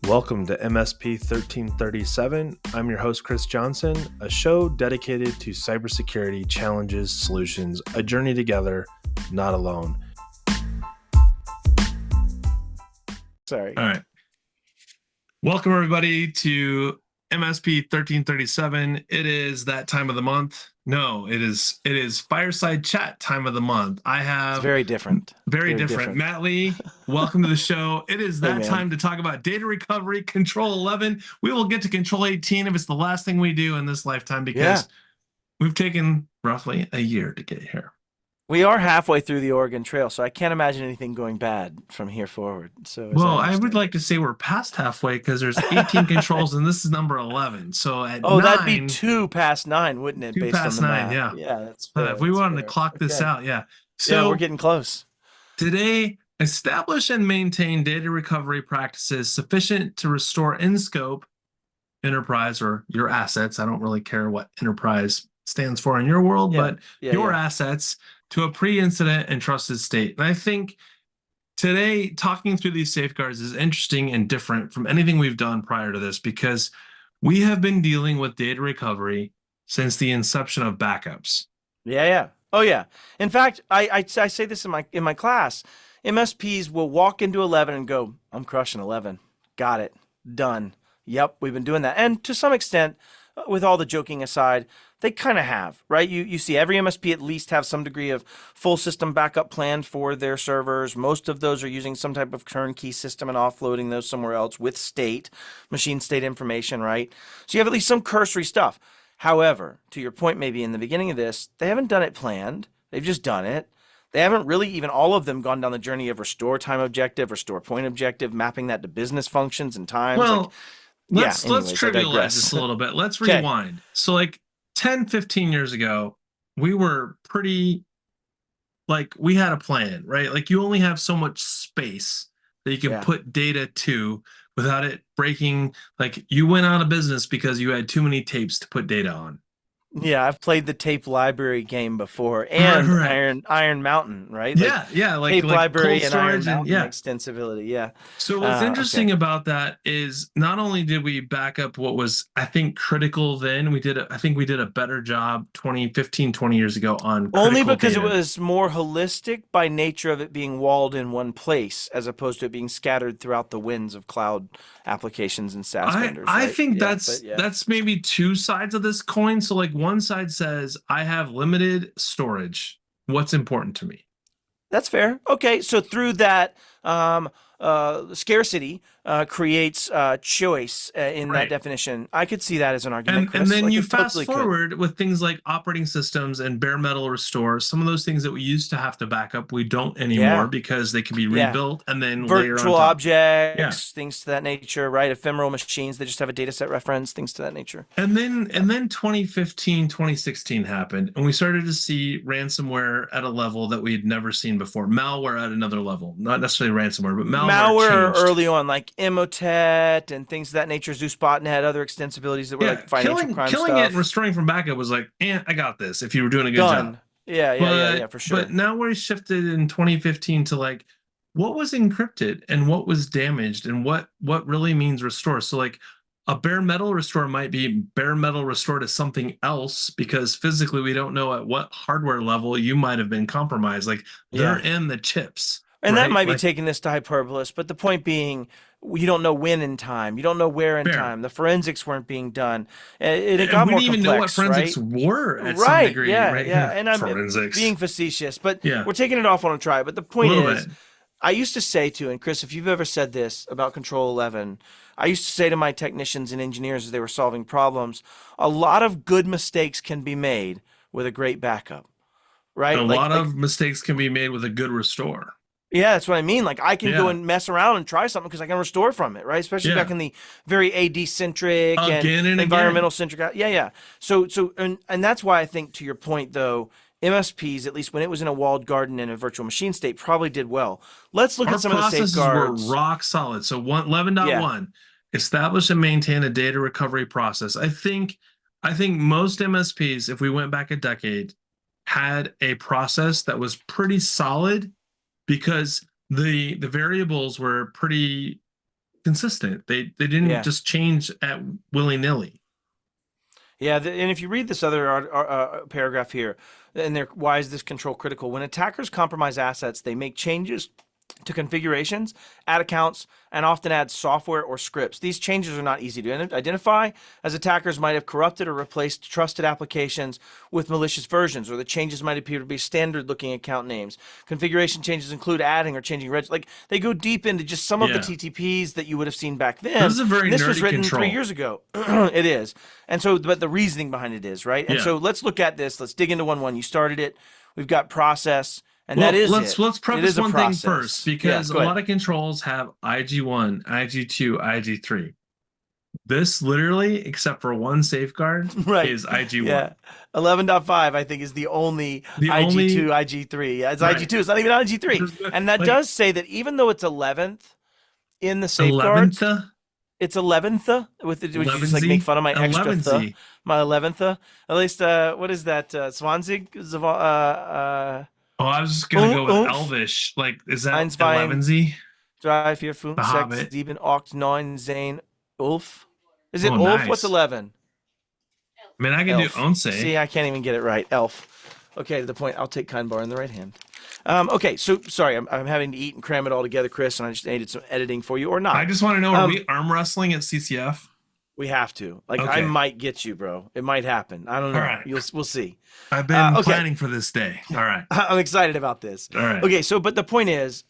Welcome to MSP 1337. I'm your host, Chris Johnson, a show dedicated to cybersecurity challenges, solutions, a journey together, not alone. Sorry. All right. Welcome, everybody, to MSP 1337. It is that time of the month. No, it is Fireside Chat time of the month. It's very different. Very different. Matt Lee, welcome to the show. It is that time to talk about data recovery, Control 11. We will get to Control 18 if it's the last thing we do in this lifetime, because we've taken roughly a year to get here. We are halfway through the Oregon Trail, so I can't imagine anything going bad from here forward. So, well, I would like to say we're past halfway because there's 18 controls and this is number 11. So at 9, that'd be 2 past 9, wouldn't it? 2 based past on the 9, math. yeah. That's fair. If we wanted to clock this out, So we're getting close. Today, establish and maintain data recovery practices sufficient to restore in scope enterprise or your assets. I don't really care what enterprise stands for in your world, but your assets to a pre-incident and trusted state. And I think today, talking through these safeguards is interesting and different from anything we've done prior to this, because we have been dealing with data recovery since the inception of backups. Oh yeah. In fact, I say this in my class. MSPs will walk into 11 and go, "I'm crushing 11. Got it. Done." Yep, we've been doing that. And to some extent, with all the joking aside, they kind of have, right? You see every MSP at least have some degree of full system backup planned for their servers. Most of those are using some type of turnkey system and offloading those somewhere else with machine state information, right? So you have at least some cursory stuff. However, to your point, maybe in the beginning of this, they haven't done it planned. They've just done it. They haven't really even all of them gone down the journey of restore time objective, restore point objective, mapping that to business functions and times. Well, let's trivialize this a little bit. Let's rewind. So like 10, 15 years ago, we were pretty, we had a plan, right? Like you only have so much space that you can put data to without it breaking. Like you went out of business because you had too many tapes to put data on. Yeah, I've played the tape library game before, and Iron Mountain, right? Like tape library and Iron Mountain extensibility. Yeah. So what's interesting about that is not only did we back up what was, I think, critical then, I think we did a better job 20 years ago on only because data. It was more holistic by nature of it being walled in one place as opposed to it being scattered throughout the winds of cloud applications and SaaS vendors. I think that's maybe two sides of this coin. So like one side says, I have limited storage. What's important to me? That's fair. Okay, so through that scarcity creates choice in that definition. I could see that as an argument, Chris. And then you fast forward with things like operating systems and bare metal restore. Some of those things that we used to have to back up, we don't anymore because they can be rebuilt and then virtual objects, things to that nature, right? Ephemeral machines that just have a data set reference, things to that nature. And then 2015, 2016 happened, and we started to see ransomware at a level that we had never seen before. Malware at another level, not necessarily ransomware, but malware early on, like Emotet and things of that nature, Zeus botnet, other extensibilities that were like financial crime killing stuff. It and restoring from backup was like, I got this if you were doing a good job. Yeah, for sure. But now we shifted in 2015 to like, what was encrypted and what was damaged and what really means restore. So like a bare metal restore might be bare metal restore to something else because physically we don't know at what hardware level you might have been compromised. Like they're in the chips. And that might be taking this to hyperbolus, but the point being, you don't know when in time. You don't know where in time. The forensics weren't being done. It got more complex, we didn't even know what forensics were at some degree. Yeah. And I'm being facetious, but we're taking it off on a try. But the point is, I used to say to, and Chris, if you've ever said this about Control 11, I used to say to my technicians and engineers as they were solving problems, a lot of good mistakes can be made with a great backup, right? A lot of mistakes can be made with a good restore. Yeah, that's what I mean. Like I can go and mess around and try something because I can restore from it, right? Especially back in the very AD-centric and environmental-centric. So and that's why I think, to your point, though, MSPs, at least when it was in a walled garden in a virtual machine state, probably did well. Let's look at some of the safeguards. Our processes were rock solid. So 11.1, establish and maintain a data recovery process. I think most MSPs, if we went back a decade, had a process that was pretty solid because the variables were pretty consistent. They didn't just change at willy-nilly. Yeah, and if you read this other paragraph here, and why is this control critical? When attackers compromise assets, they make changes to configurations, add accounts, and often add software or scripts. These changes are not easy to identify, as attackers might have corrupted or replaced trusted applications with malicious versions, or the changes might appear to be standard-looking account names. Configuration changes include adding or changing like they go deep into just some of the TTPs that you would have seen back then. This is a very This was written control. 3 years ago. It is, and so, but the reasoning behind it is right. And so let's look at this. Let's dig into 1.1. You started it. We've got process. And that is let's preface one thing first, because a lot of controls have IG1, IG2, IG3. This literally, except for one safeguard, is IG1. Yeah, 11.5 I think is the only IG2, IG3. Yeah, it's IG2. It's not even on IG3. And that does say that even though it's 11th in the safeguards, it's 11th with the, would you just like make fun of my extra th, my 11th? At least what is that? Swansea? Oh, I was just gonna go with Elvish. Like, is that 11Z? Drei, 4, 5, 6, 7, 8, 9, Zane, Ulf. Is it Ulf? Nice. What's 11? I mean, I can do Onse. See, I can't even get it right. Elf. Okay, to the point. I'll take kind bar in the right hand. Okay, so sorry, I'm having to eat and cram it all together, Chris, and I just needed some editing for you, or not. I just want to know, are we arm wrestling at CCF? We have to. Like, I might get you, bro. It might happen. I don't know. All right. We'll see. I've been planning for this day. All right. I'm excited about this. All right. Okay, so but the point is,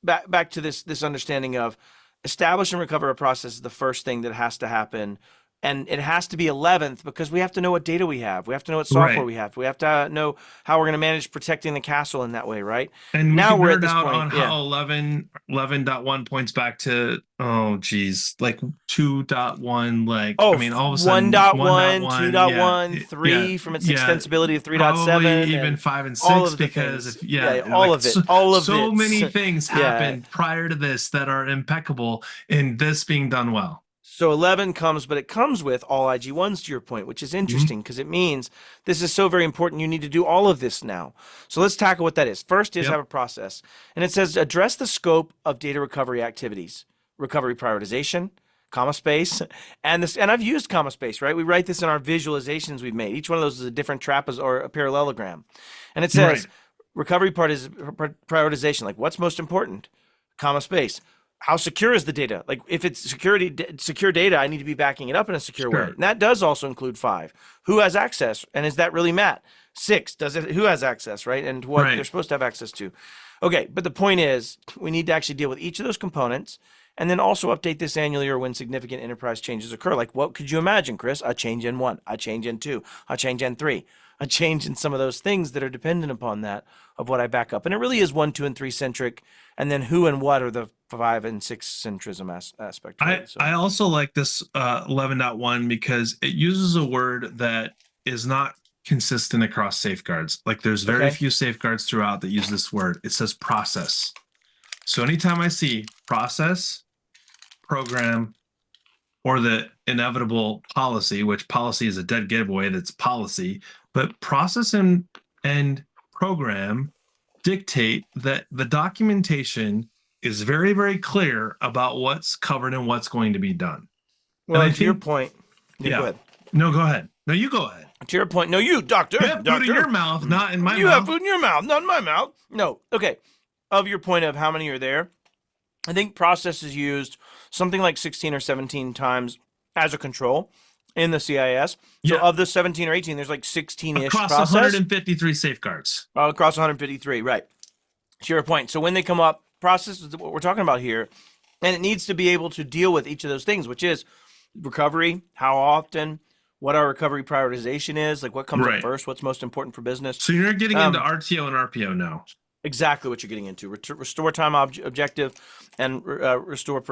back to this understanding of establish and recover a process is the first thing that has to happen. And it has to be 11th because we have to know what data we have. We have to know what software we have. We have to know how we're going to manage protecting the castle in that way, right? And now we're at this point on how 11.1 points back to, like 2.1, like, I mean, all of a sudden 1.1, 2.1, 3 from its extensibility of 3.7. Probably even 5 and 6 because, all of it. So many things happened prior to this that are impeccable in this being done well. So 11 comes, but it comes with all IG1s to your point, which is interesting because it means this is so very important. You need to do all of this now. So let's tackle what that is. First is have a process. And it says address the scope of data recovery activities, recovery prioritization, comma space, and I've used comma space, right? We write this in our visualizations we've made. Each one of those is a different trapezoid or a parallelogram. And it says recovery part is prioritization, like what's most important, comma space. How secure is the data? Like if it's secure data, I need to be backing it up in a secure way. And that does also include 5. Who has access? And is that really Matt? 6, who has access, right? And what they're supposed to have access to. Okay, but the point is we need to actually deal with each of those components and then also update this annually or when significant enterprise changes occur. Like what could you imagine, Chris? A change in 1, a change in 2, a change in 3, a change in some of those things that are dependent upon that of what I back up. And it really is 1, 2, and 3 centric. And then who and what are the 5 and 6 centrism aspect. Right? I also like this 11.1 because it uses a word that is not consistent across safeguards. Like there's very few safeguards throughout that use this word. It says process. So anytime I see process, program, or the inevitable policy, which policy is a dead giveaway, that's policy, but process and program dictate that the documentation is very, very clear about what's covered and what's going to be done. Well, to your point, go ahead. No, go ahead. No, you go ahead. To your point, no, you, doctor. You have food in your mouth, not in my mouth. You have food in your mouth, not in my mouth. No, okay. Of your point of how many are there, I think process is used something like 16 or 17 times as a control in the CIS. So of the 17 or 18, there's like 16-ish across process. 153 safeguards. Across 153, right. To your point. So when they come up, process is what we're talking about here, and it needs to be able to deal with each of those things, which is recovery, how often, what our recovery prioritization is, like what comes up first, what's most important for business. So you're getting into RTO and RPO now. Exactly what you're getting into. Restore time objective and restore.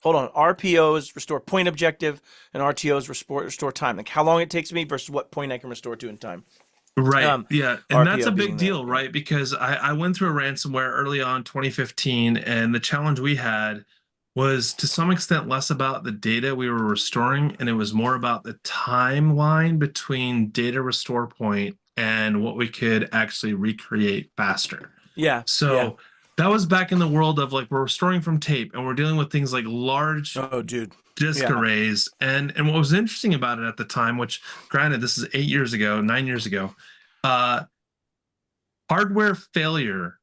Hold on. RPOs restore point objective and RTOs restore time. Like how long it takes me versus what point I can restore to in time. Right. And RPO that's a big deal, right? Because I went through a ransomware early on 2015, and the challenge we had was to some extent less about the data we were restoring, and it was more about the timeline between data restore point and what we could actually recreate faster. So that was back in the world of like we're restoring from tape and we're dealing with things like large Oh, dude. disk Yeah. arrays. And what was interesting about it at the time, which granted, this is 9 years ago, hardware failure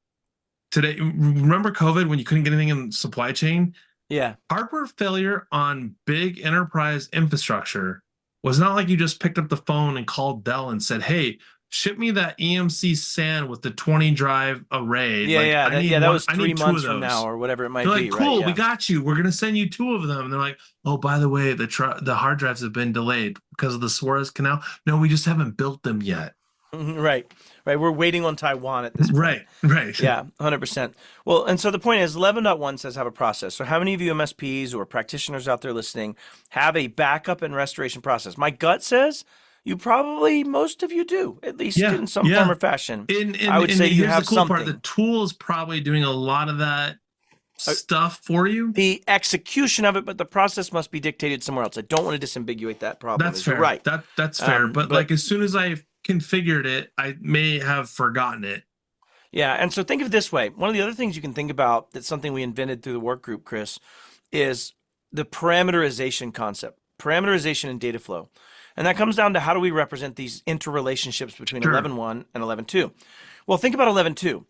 today. Remember COVID when you couldn't get anything in supply chain? Yeah. Hardware failure on big enterprise infrastructure was not like you just picked up the phone and called Dell and said, hey, ship me that EMC SAN with the 20 drive array. Yeah, like, that was 3 months from now or whatever it might They're be. like, cool, right? we got you. We're going to send you 2 of them. And they're like, oh, by the way, the hard drives have been delayed because of the Suez Canal. No, we just haven't built them yet. Right. We're waiting on Taiwan at this point. Right. Yeah, 100%. Well, and so the point is 11.1 says have a process. So how many of you MSPs or practitioners out there listening have a backup and restoration process? My gut says most of you do, at least in some form or fashion. I would say you have something. The tool is probably doing a lot of that stuff for you. The execution of it, but the process must be dictated somewhere else. I don't want to disambiguate that problem. That's fair. You're right. That's fair. But like as soon as I configured it, I may have forgotten it. Yeah, and so think of it this way. One of the other things you can think about that's something we invented through the work group, Chris, is the parameterization concept, parameterization and data flow. And that comes down to how do we represent these interrelationships between 11.1 and 11.2. Well, think about 11.2.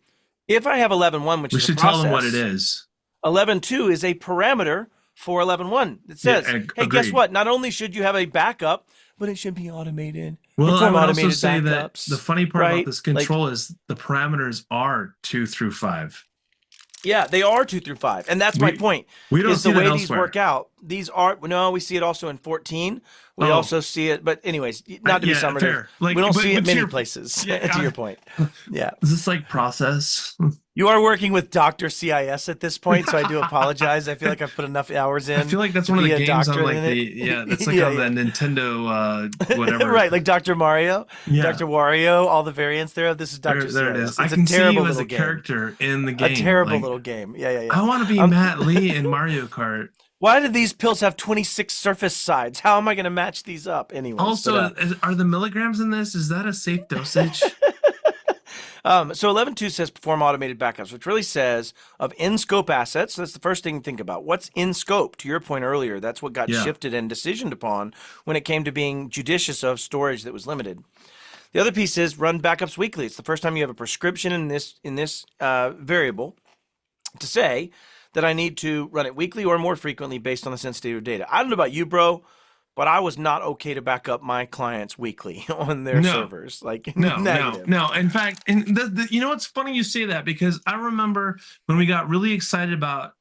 If I have 11.1, which is a process, we should tell them what it is. 11.2 is a parameter for 11.1. It says, hey, guess what? Not only should you have a backup, but it should be automated. Well, I would automated also say backups, that the funny part about this control is the parameters are 2 through 5. Yeah, they are 2 through 5, and that's my point. We don't see the way that these elsewhere. work out. These are we see it also in 14. We also see it, but anyways, not to be summative. We don't see it many places. To your point, yeah. Is this like process? You are working with Dr. CIS at this point, so I do apologize. I feel like I've put enough hours in. I feel like that's one of the games on like that's like on the Nintendo whatever. Right, like Dr. Mario, Dr. Wario, all the variants there. This is Dr. CIS. There it is. It's I can a terrible see you as a game. character in the game. A terrible little game. Yeah. I want to be Matt Lee in Mario Kart. Why do these pills have 26 surface sides? How am I going to match these up anyway? Also, are the milligrams in this? Is that a safe dosage? So 11.2 says perform automated backups, which really says of in-scope assets. So that's the first thing to think about. What's in scope? To your point earlier, that's what got shifted and decisioned upon when it came to being judicious of storage that was limited. The other piece is run backups weekly. It's the first time you have a prescription in this variable to say that I need to run it weekly or more frequently based on the sensitivity of data. I don't know about you, bro, but I was not okay to back up my clients weekly on their servers. Like no. In fact, and you know, it's funny you say that because I remember when we got really excited about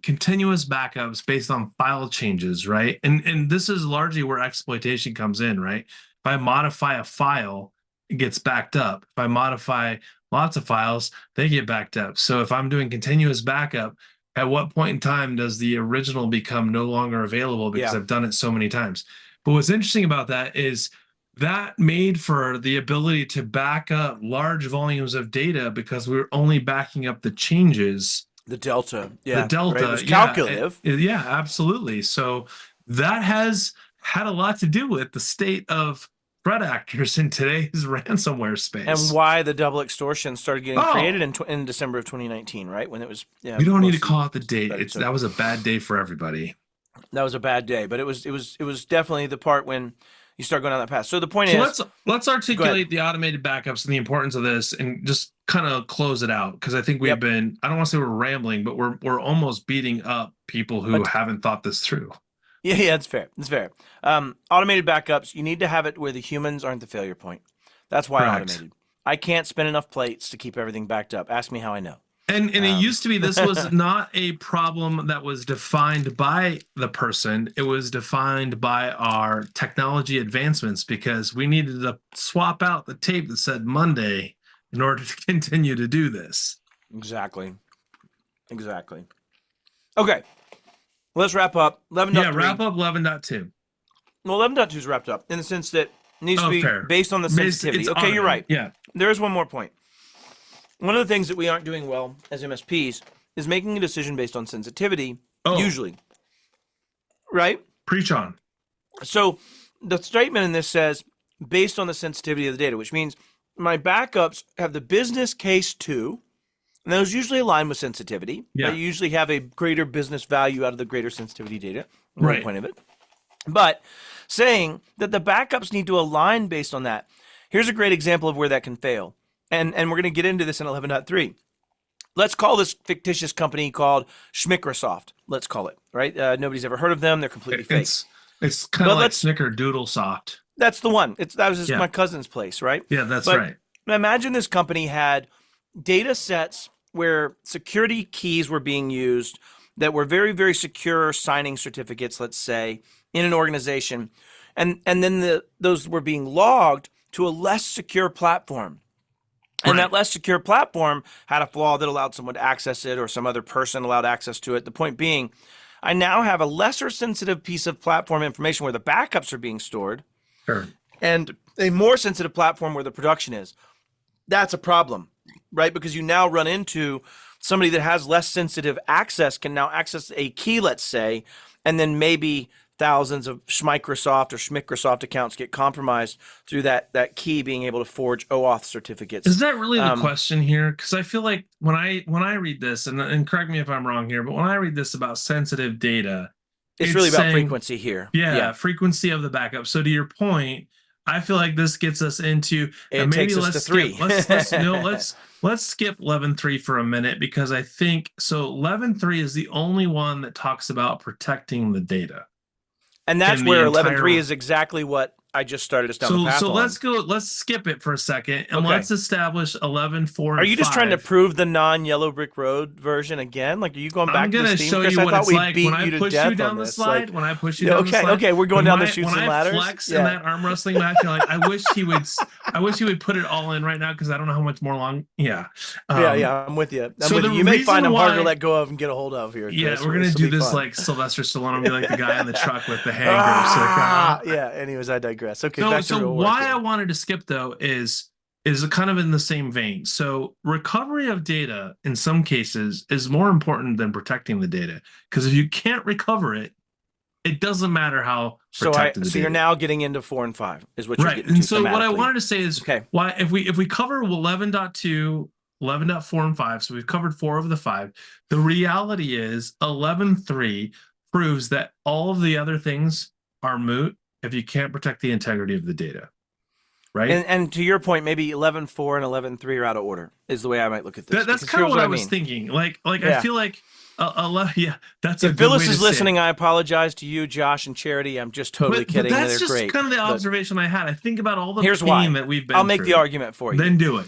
continuous backups based on file changes, right? And this is largely where exploitation comes in, right? If I modify a file, it gets backed up. If I modify lots of files, they get backed up. So if I'm doing continuous backup, at what point in time does the original become no longer available because I've done it so many times? But what's interesting about that is that made for the ability to back up large volumes of data because we were only backing up the changes. The delta. Yeah. The delta. Right? It was calculative. Yeah, absolutely. So that has had a lot to do with the state of threat actors in today's ransomware space, and why the double extortion started getting created in December of 2019, right? When it was. Yeah, we don't need to call out the date. That was a bad day for everybody. That was a bad day, but it was definitely the part when you start going down that path. So the point is, let's articulate the automated backups and the importance of this, and just kind of close it out because I think we've been. I don't want to say we're rambling, but we're almost beating up people who haven't thought this through. Yeah, it's fair. It's fair. Automated backups, you need to have it where the humans aren't the failure point. That's why automated. I can't spin enough plates to keep everything backed up. Ask me how I know. And it used to be this was not a problem that was defined by the person. It was defined by our technology advancements because we needed to swap out the tape that said Monday in order to continue to do this. Exactly. Okay. Let's wrap up 11.3. Yeah, wrap up 11.2. Well, 11.2 is wrapped up in the sense that it needs to be based on the sensitivity. Okay, you're right. Yeah. There is one more point. One of the things that we aren't doing well as MSPs is making a decision based on sensitivity, usually. Right? Preach on. So the statement in this says, based on the sensitivity of the data, which means my backups have the business case to And those usually align with sensitivity. Yeah. You usually have a greater business value out of the greater sensitivity data. Right. The point of it. But saying that the backups need to align based on that. Here's a great example of where that can fail. And we're going to get into this in 11.3. Let's call this fictitious company called Schmicrosoft. Let's call it, right? Nobody's ever heard of them. They're completely fake. It's kind of like Snickerdoodle Soft. That's the one. That was just my cousin's place, right? Yeah, that's right. Imagine this company had data sets where security keys were being used that were very, very secure signing certificates, let's say, in an organization. And then those were being logged to a less secure platform. And that less secure platform had a flaw that allowed someone to access it or some other person allowed access to it. The point being, I now have a lesser sensitive piece of platform information where the backups are being stored and a more sensitive platform where the production is. That's a problem, right? Because you now run into somebody that has less sensitive access can now access a key, let's say, and then maybe thousands of Microsoft or Schmicrosoft accounts get compromised through that key being able to forge OAuth certificates. Is that really the question here? Because I feel like when I read this, and correct me if I'm wrong here, but when I read this about sensitive data, it's really about frequency here. Yeah, frequency of the backup. So to your point, I feel like this gets us into maybe let's skip 11.3 for a minute, because I think so 11.3 is the only one that talks about protecting the data. And that's where 11.3 is exactly what I just started us down the path on. Let's skip it for a second and let's establish 11.4. Are you just trying to prove the non-yellow brick road version again? Like, are you going back to the Steam? I'm going to show you what it's like when I push you down the slide. When I push you down the slide. Okay, we're going down the chutes and ladders. When I flex in that arm wrestling match, you're like, I wish he would put it all in right now, because I don't know how much more long. Yeah. I'm with you. You may find him hard to let go of and get a hold of here. Yeah, we're going to do this like Sylvester Stallone will be like the guy in the truck with the hand grips. Yeah, anyways, I digress. Okay, so why I wanted to skip though is kind of in the same vein. So recovery of data in some cases is more important than protecting the data, because if you can't recover it, it doesn't matter how protected the data. So you're now getting into 4 and 5 is what you're getting to. And so what I wanted to say is why if we cover 11.2, 11.4 and 5, so we've covered 4 of the 5. The reality is 11.3 proves that all of the other things are moot if you can't protect the integrity of the data, right? And to your point, maybe 11.4 and 11.3 are out of order is the way I might look at this. That's kind of what I was thinking. Like I feel like that's if Phyllis is listening, I apologize to you, Josh, and Charity. I'm just totally kidding. But that's just kind of the observation I had. I think about all the pain that we've been through. I'll make the argument for you. Then do it.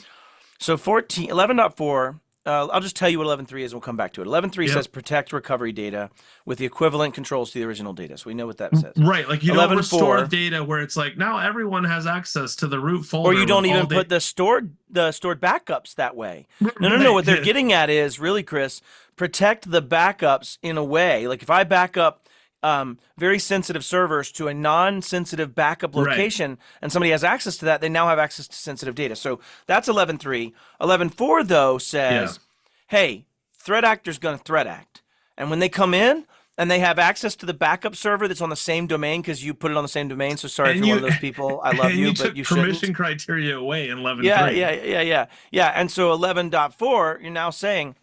So 11.4. I'll just tell you what 11.3 is, and we'll come back to it. 11.3 says protect recovery data with the equivalent controls to the original data. So we know what that says. Right. Like you don't restore data where it's like now everyone has access to the root folder. Or you don't even put the stored backups that way. No. What they're getting at is really, Chris, protect the backups in a way. Like if I back up very sensitive servers to a non-sensitive backup location, and somebody has access to that, they now have access to sensitive data. So that's 11.3. 11.4 though says, hey, threat actor's going to threat act, and when they come in and they have access to the backup server that's on the same domain because you put it on the same domain. So sorry if you're one of those people. I love you, but you shouldn't. Permission criteria away in 11.3. Yeah. And so 11.4, you're now saying,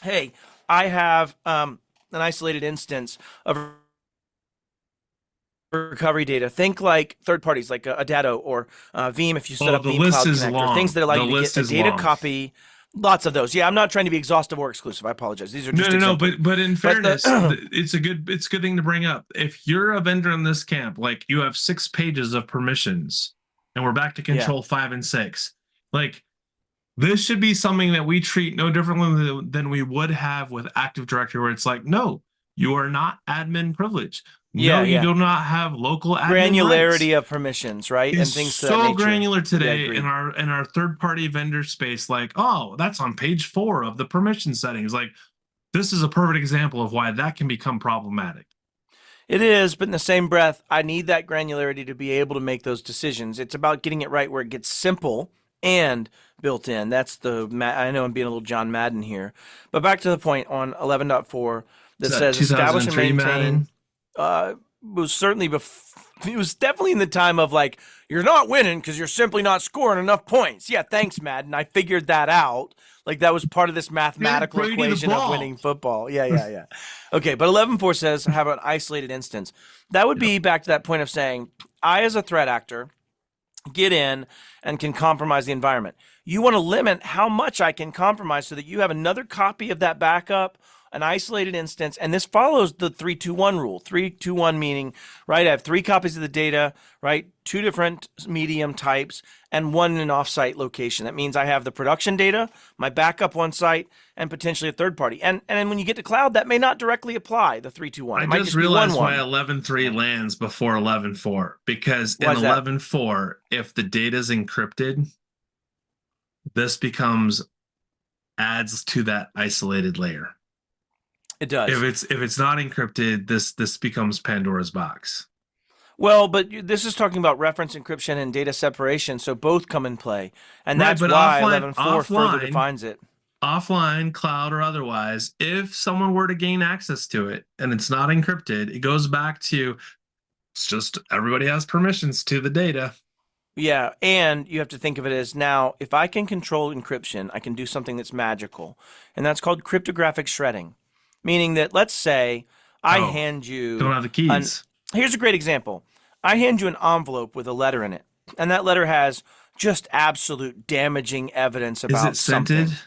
hey, I have an isolated instance of recovery data. Think like third parties, like a Datto or Veeam. If you set up Veeam Cloud Connector, things that allow you to get a data copy. Lots of those. Yeah, I'm not trying to be exhaustive or exclusive. I apologize. These are just examples. But in fairness, it's a good thing to bring up. If you're a vendor in this camp, like you have 6 pages of permissions, and we're back to control 5 and 6. Like this should be something that we treat no differently than we would have with Active Directory, where it's like, no, you are not admin privileged. No, you do not have local admin granularity rights. Of permissions, right? It's and things so granular today in our third-party vendor space. Like, oh, that's on page 4 of the permission settings. Like, this is a perfect example of why that can become problematic. It is, but in the same breath, I need that granularity to be able to make those decisions. It's about getting it right where it gets simple and built in. That's I know I'm being a little John Madden here, but back to the point on 11.4 that says establish and maintain. Was certainly It was definitely in the time of like, you're not winning because you're simply not scoring enough points. Yeah, thanks, Madden. I figured that out. Like that was part of this mathematical Brady the equation of ball. winning football. Yeah. Okay, but 11.4 says have an isolated instance. That would be back to that point of saying, I as a threat actor get in and can compromise the environment. You want to limit how much I can compromise so that you have another copy of that backup, an isolated instance, and this follows the 3-2-1 rule. 3-2-1 meaning, right, I have 3 copies of the data, right, 2 different medium types, and 1 in an offsite location. That means I have the production data, my backup one site, and potentially a third party. And then when you get to cloud, that may not directly apply, the 3-2-1. I just realized why 11.3 lands before 11.4, because in 11.4, if the data is encrypted, this adds to that isolated layer. It does. If it's not encrypted, this becomes Pandora's box. Well, but this is talking about reference encryption and data separation, so both come in play, and that's why 11.4 further defines it. Offline, cloud or otherwise, if someone were to gain access to it and it's not encrypted, it goes back to it's just everybody has permissions to the data. Yeah, and you have to think of it as now, if I can control encryption, I can do something that's magical, and that's called cryptographic shredding. Meaning that, let's say, I hand you... Don't have the keys. Here's a great example. I hand you an envelope with a letter in it, and that letter has just absolute damaging evidence about something. Is it scented?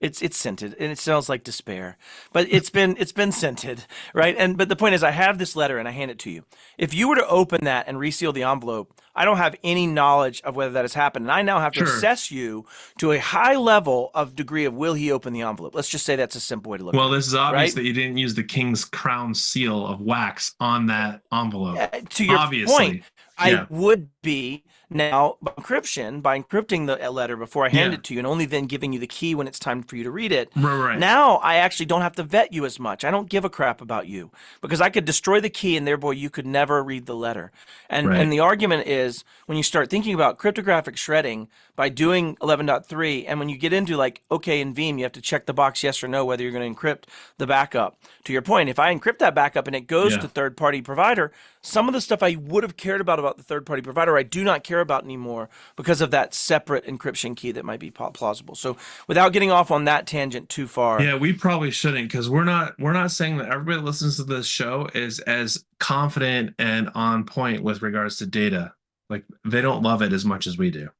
It's scented, and it smells like despair. But it's been scented, right? But the point is, I have this letter, and I hand it to you. If you were to open that and reseal the envelope, I don't have any knowledge of whether that has happened. And I now have to assess you to a high level of degree of will he open the envelope. Let's just say that's a simple way to look at it. Well, this is obvious that you didn't use the king's crown seal of wax on that envelope. To your point, I would be now by encrypting the letter before I hand it to you and only then giving you the key when it's time for you to read it. Right. Now I actually don't have to vet you as much. I don't give a crap about you because I could destroy the key and therefore you could never read the letter. And the argument is when you start thinking about cryptographic shredding by doing 11.3 and when you get into like, okay, in Veeam, you have to check the box yes or no whether you're going to encrypt the backup. To your point, if I encrypt that backup and it goes to third-party provider, some of the stuff I would have cared about the third-party provider, I do not care about anymore because of that separate encryption key that might be plausible. So without getting off on that tangent too far. Yeah, we probably shouldn't because we're not saying that everybody that listens to this show is as confident and on point with regards to data. Like they don't love it as much as we do.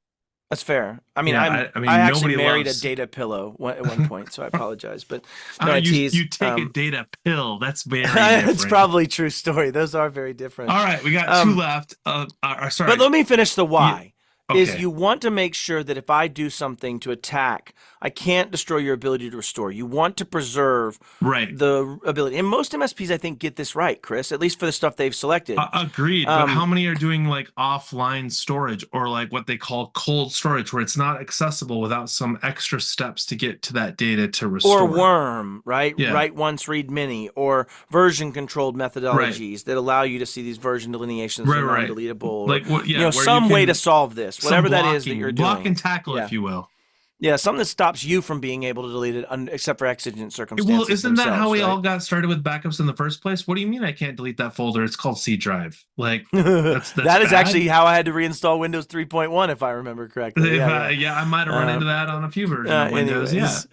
That's fair. I mean, I actually married a data pillow at one point, so I apologize. But no, you take a data pill. That's very different. It's probably a true story. Those are very different. All right, we got 2 left. Sorry. But let me finish the why. Is you want to make sure that if I do something to attack, I can't destroy your ability to restore. You want to preserve the ability. And most MSPs, I think, get this right, Chris, at least for the stuff they've selected. Agreed. But how many are doing like offline storage or like what they call cold storage where it's not accessible without some extra steps to get to that data to restore? Or worm, right? Write once, read many, or version controlled methodologies that allow you to see these version delineations that are non-deletable. Like some way to solve this. Whatever that is that you're doing. Block and tackle, if you will. Yeah, something that stops you from being able to delete it except for exigent circumstances. Well, isn't that how we all got started with backups in the first place? What do you mean I can't delete that folder? It's called C drive. Like that's that is actually how I had to reinstall Windows 3.1 if I remember correctly. I might have run into that on a few versions of Windows.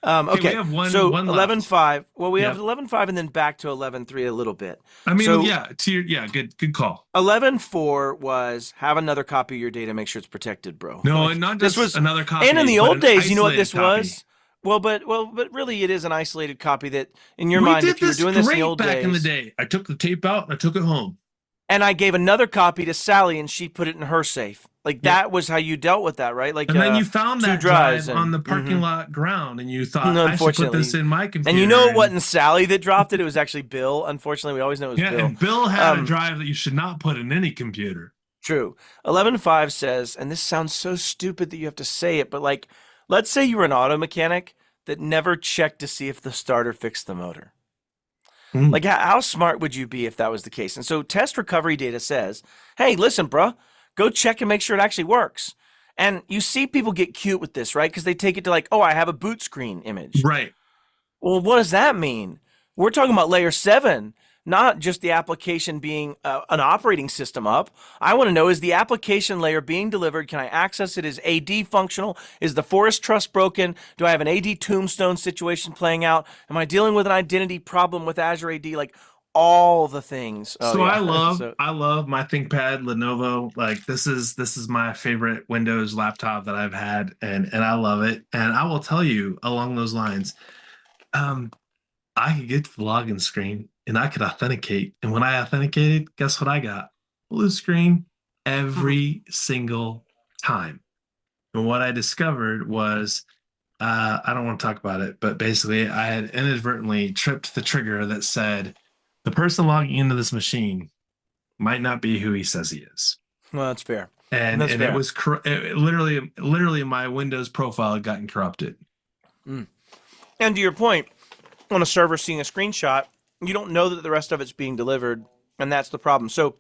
Okay, we have one 11.5. Well, we have 11.5 and then back to 11.3 a little bit. I mean, good call. 11.4 was have another copy of your data, make sure it's protected, bro. No, and not just another copy. And in the old days, you know what this was? Well, but really, it is an isolated copy that, in your mind, if you were doing this in the old days, back in the day, I took the tape out and I took it home. And I gave another copy to Sally, and she put it in her safe. Like that was how you dealt with that, right? Like, and then you found that drive on the parking lot ground, and you thought, I should put this in my computer. And you know it wasn't Sally that dropped it; it was actually Bill. Unfortunately, we always know it was Bill. And Bill had a drive that you should not put in any computer. True. 11.5 says, and this sounds so stupid that you have to say it, but like, let's say you were an auto mechanic that never checked to see if the starter fixed the motor. Like, how smart would you be if that was the case? And so test recovery data says, hey, listen, bro, go check and make sure it actually works. And you see people get cute with this, right? Because they take it to like, oh, I have a boot screen image. Right. Well, what does that mean? We're talking about layer 7. not just the application being an operating system up. I want to know, is the application layer being delivered? Can I access it? Is AD functional? Is the forest trust broken? Do I have an AD tombstone situation playing out? Am I dealing with an identity problem with Azure AD? Like all the things. So I love my ThinkPad Lenovo. Like this is my favorite Windows laptop that I've had, and I love it. And I will tell you along those lines, I could get to the login screen and I could authenticate. And when I authenticated, guess what I got? Blue screen every single time. And what I discovered was, I don't want to talk about it, but basically I had inadvertently tripped the trigger that said, the person logging into this machine might not be who he says he is. Well, that's fair. And fair. It was literally my Windows profile had gotten corrupted. And to your point, on a server seeing a screenshot, you don't know that the rest of it's being delivered, and that's the problem. So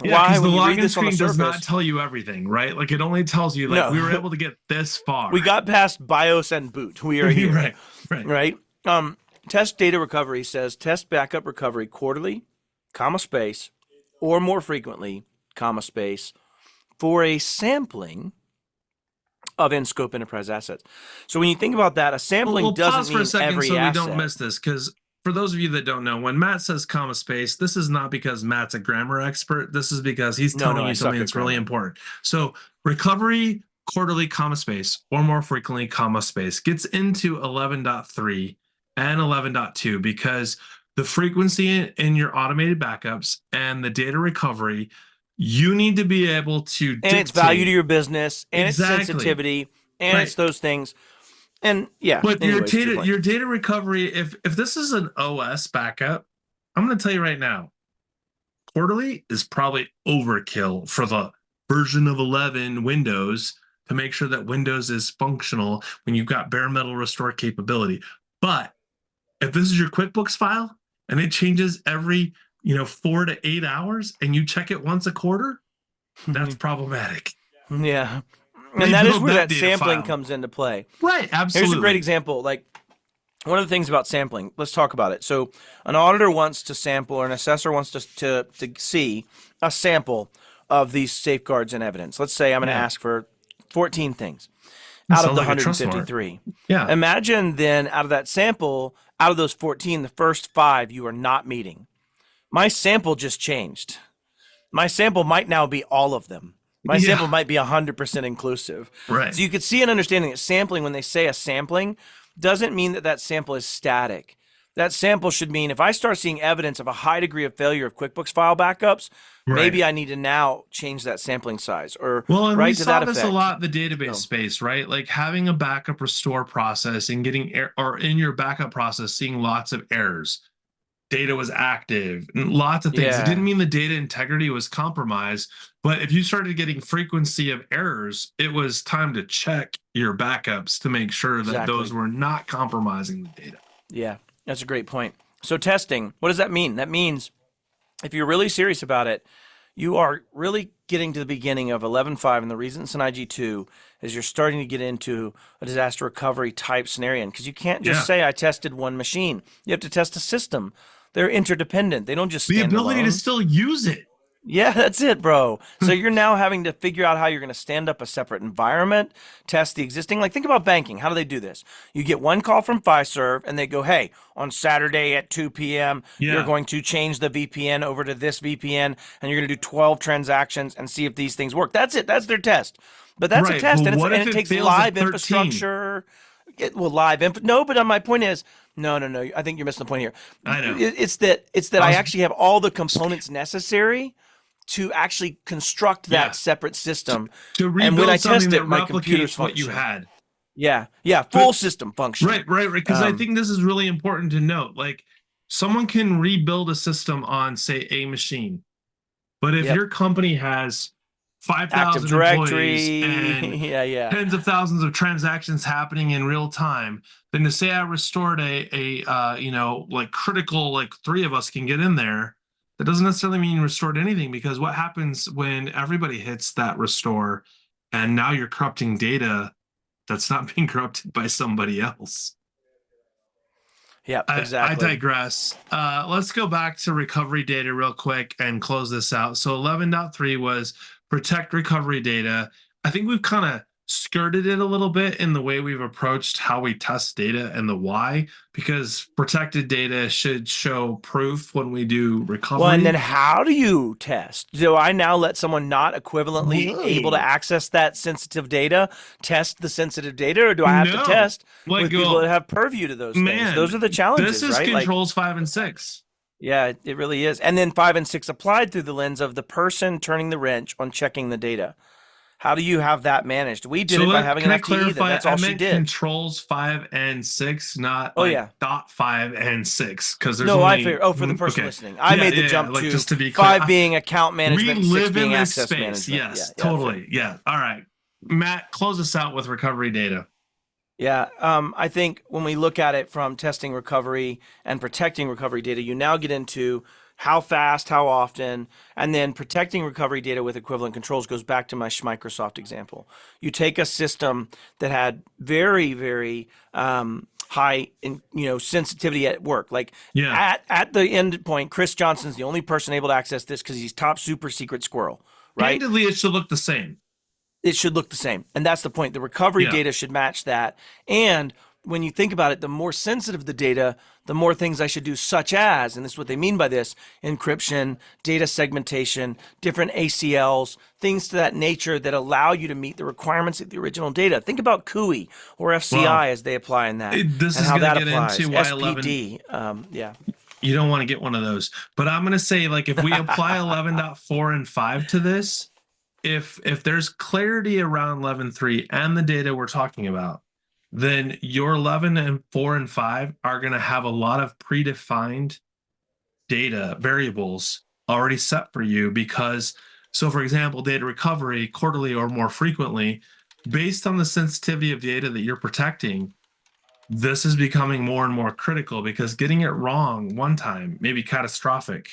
why, the when you read login this on the screen does surface, not tell you everything, right? Like it only tells you like we were able to get this far. We got past BIOS and boot. We are here. right. Test data recovery says test backup recovery quarterly, comma space, or more frequently, comma space, for a sampling of in-scope enterprise assets. So when you think about that, a sampling doesn't pause mean for a second every so asset. we don't miss this, because for those of you that don't know, when Matt says comma space, this is not because Matt's a grammar expert. This is because he's telling you something that's really important. So recovery quarterly, comma space, or more frequently, comma space, gets into 11.3 and 11.2 because the frequency in your automated backups and the data recovery, you need to be able to and its value to your business and its sensitivity and it's those things. And yeah, but anyways, your data recovery, if this is an OS backup, I'm going to tell you right now, quarterly is probably overkill for the version of 11 Windows to make sure that Windows is functional when you've got bare metal restore capability. But if this is your QuickBooks file and it changes every 4 to 8 hours and you check it once a quarter, that's problematic. Yeah. And that is where that sampling comes into play. Right, absolutely. Here's a great example. Like one of the things about sampling, let's talk about it. So an auditor wants to sample, or an assessor wants to see a sample of these safeguards and evidence. Let's say I'm going to ask for 14 things out of the 153. Yeah. Imagine then out of that sample, out of those 14, the first 5 you are not meeting. My sample just changed. My sample might now be all of them. My sample might be 100% inclusive. Right. So you could see and understanding that sampling, when they say a sampling, doesn't mean that that sample is static. That sample should mean if I start seeing evidence of a high degree of failure of QuickBooks file backups, maybe I need to now change that sampling size. Or and right we to saw that this effect. a lot in the database space, right? Like having a backup restore process and getting or in your backup process seeing lots of errors. Data was active, and lots of things. It didn't mean the data integrity was compromised, but if you started getting frequency of errors, it was time to check your backups to make sure that those were not compromising the data. Yeah, that's a great point. So testing, what does that mean? That means if you're really serious about it, you are really getting to the beginning of 11.5, and the reason it's an IG2 is you're starting to get into a disaster recovery type scenario, because you can't just say I tested one machine. You have to test a system. They're interdependent. They don't just stand alone. The ability to still use it. Yeah, that's it, bro. So you're now having to figure out how you're going to stand up a separate environment, test the existing. Like think about banking. How do they do this? You get one call from Fiserv and they go, hey, on Saturday at 2 p.m., you're going to change the VPN over to this VPN and you're going to do 12 transactions and see if these things work. That's it. That's their test. But that's a test, and it takes live infrastructure. No, but my point is, no. I think you're missing the point here. I know. It's that I actually have all the components necessary to actually construct that separate system. To rebuild and when I something test that it, my replicates computer's what you function. had. Full system function. Right. Because I think this is really important to note. Like someone can rebuild a system on, say, a machine, but if your company has 5,000 employees and tens of thousands of transactions happening in real time, then to say I restored a like critical, like 3 of us can get in there, that doesn't necessarily mean you restored anything, because what happens when everybody hits that restore and now you're corrupting data that's not being corrupted by somebody else? Yeah, I exactly. digress. Let's go back to recovery data real quick and close this out. So 11.3 was protect recovery data. I think we've kind of skirted it a little bit in the way we've approached how we test data and the why, because protected data should show proof when we do recovery. Well, and then how do you test? Do I now let someone not equivalently able to access that sensitive data test the sensitive data, or do I have to test with people that have purview to those things? Those are the challenges, this is right? controls 5 and 6. Yeah, it really is. And then 5 and 6 applied through the lens of the person turning the wrench on checking the data. How do you have that managed? We did it by having an FTE. That's all she did. Controls 5 and 6, not dot 5 and 6, because there's I figured. Oh, for the person listening, I made the jump to just to be clear. 5 being account management, 6 being access management. Yes, totally. Yeah. All right, Matt, close us out with recovery data. Yeah, I think when we look at it from testing recovery and protecting recovery data, you now get into how fast, how often, and then protecting recovery data with equivalent controls goes back to my Microsoft example. You take a system that had very, very high sensitivity at work. Like at the end point, Chris Johnson's the only person able to access this because he's top super secret squirrel, right? Candidly, it should look the same. It should look the same. And that's the point. The recovery data should match that. And when you think about it, the more sensitive the data, the more things I should do, such as, and this is what they mean by this, encryption, data segmentation, different ACLs, things to that nature that allow you to meet the requirements of the original data. Think about CUI or FCI as they apply in that. This and is how going that to get applies. into SPD, You don't want to get one of those. But I'm going to say, like, if we apply 11.4 and 5 to this, if there's clarity around 11.3 and the data we're talking about, then your 11.4 and 5 are going to have a lot of predefined data variables already set for you because, so for example, data recovery quarterly or more frequently, based on the sensitivity of data that you're protecting, this is becoming more and more critical because getting it wrong one time may be catastrophic.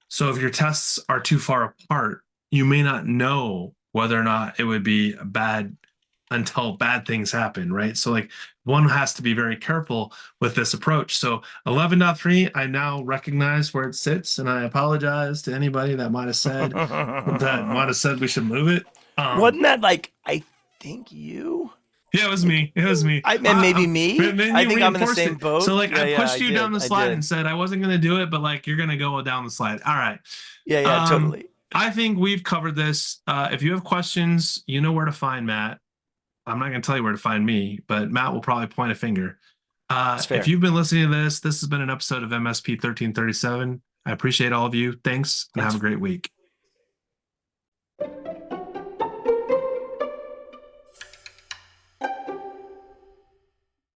So if your tests are too far apart, you may not know whether or not it would be bad until bad things happen, right? So like one has to be very careful with this approach. So 11.3, I now recognize where it sits, and I apologize to anybody that might have said we should move it. Wasn't that like, I think you? Yeah, it was me. It was me. And maybe me. I think I'm in the same boat. So like I pushed you down the slide and said I wasn't going to do it, but like you're going to go down the slide. All right. Yeah, totally. I think we've covered this. If you have questions, you know where to find Matt. I'm not going to tell you where to find me, but Matt will probably point a finger. If you've been listening to this has been an episode of MSP 1337. I appreciate all of you. Thanks, and have a great week.